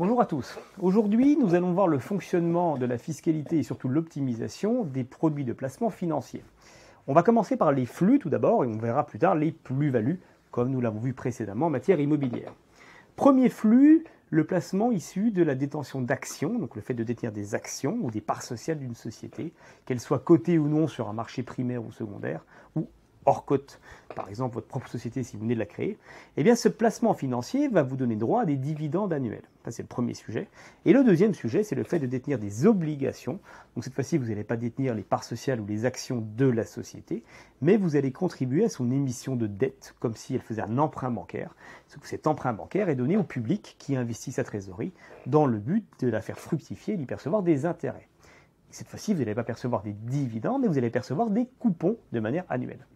Bonjour à tous. Aujourd'hui, nous allons voir le fonctionnement de la fiscalité et surtout l'optimisation des produits de placement financiers. On va commencer par les flux tout d'abord et on verra plus tard les plus-values, comme nous l'avons vu précédemment en matière immobilière. Premier flux, le placement issu de la détention d'actions, donc le fait de détenir des actions ou des parts sociales d'une société, qu'elles soient cotées ou non sur un marché primaire ou secondaire, ou hors cote, par exemple votre propre société si vous venez de la créer, eh bien ce placement financier va vous donner droit à des dividendes annuels. Ça c'est le premier sujet. Et le deuxième sujet, c'est le fait de détenir des obligations. Donc cette fois-ci, vous n'allez pas détenir les parts sociales ou les actions de la société, mais vous allez contribuer à son émission de dette, comme si elle faisait un emprunt bancaire. Cet emprunt bancaire est donné au public qui investit sa trésorerie dans le but de la faire fructifier et d'y percevoir des intérêts. Et cette fois-ci, vous n'allez pas percevoir des dividendes, mais vous allez percevoir des coupons de manière annuelle.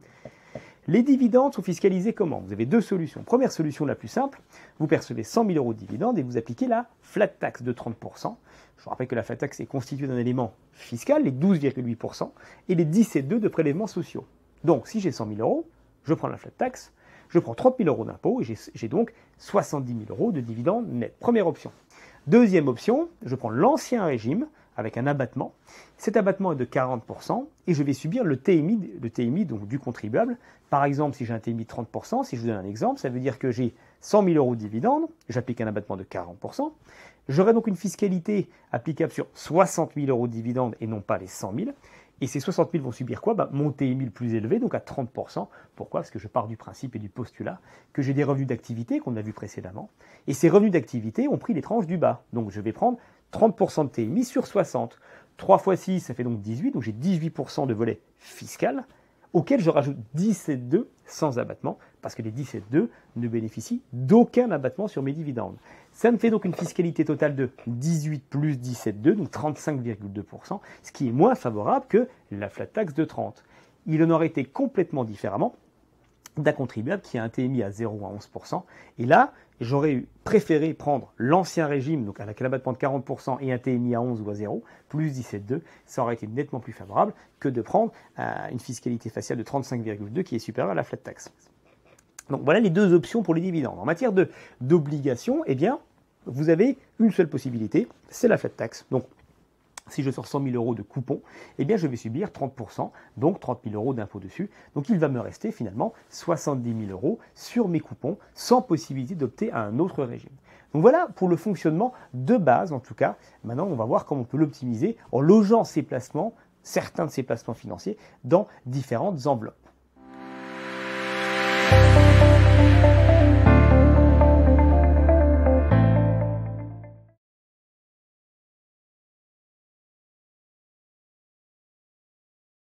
Les dividendes sont fiscalisés comment? Vous avez deux solutions. Première solution la plus simple, vous percevez 100 000 € de dividendes et vous appliquez la flat tax de 30%. Je vous rappelle que la flat tax est constituée d'un élément fiscal, les 12,8%, et les 17,2% de prélèvements sociaux. Donc si j'ai 100 000 €, je prends la flat tax, je prends 30 000 € d'impôts et j'ai donc 70 000 € de dividendes nets. Première option. Deuxième option, je prends l'ancien régime avec un abattement. Cet abattement est de 40% et je vais subir le TMI donc du contribuable. Par exemple, si j'ai un TMI de 30%, si je vous donne un exemple, ça veut dire que j'ai 100 000 € de dividendes, j'applique un abattement de 40%. J'aurai donc une fiscalité applicable sur 60 000 € de dividendes et non pas les 100 000. Et ces 60 000 vont subir quoi? Mon TMI le plus élevé, donc à 30%. Pourquoi? Parce que je pars du principe et du postulat que j'ai des revenus d'activité qu'on a vu précédemment. Et ces revenus d'activité ont pris les tranches du bas. Donc je vais prendre 30% de TMI sur 60. 3 fois 6, ça fait donc 18. Donc j'ai 18% de volet fiscal auquel je rajoute 17,2 sans abattement, parce que les 17,2 ne bénéficient d'aucun abattement sur mes dividendes. Ça me fait donc une fiscalité totale de 18 plus 17,2, donc 35,2%, ce qui est moins favorable que la flat tax de 30. Il en aurait été complètement différemment d'un contribuable qui a un TMI à 0 à 11%. Et là, j'aurais préféré prendre l'ancien régime, donc avec un abattement de 40% et un TMI à 11 ou à 0, plus 17,2. Ça aurait été nettement plus favorable que de prendre une fiscalité faciale de 35,2 qui est supérieure à la flat tax. Donc voilà les deux options pour les dividendes. En matière d'obligations, eh bien, vous avez une seule possibilité, c'est la flat tax. Donc, si je sors 100 000 € de coupons, eh bien je vais subir 30%, donc 30 000 € d'impôt dessus. Donc il va me rester finalement 70 000 € sur mes coupons, sans possibilité d'opter à un autre régime. Donc voilà pour le fonctionnement de base en tout cas. Maintenant on va voir comment on peut l'optimiser en logeant ces placements, certains de ces placements financiers, dans différentes enveloppes.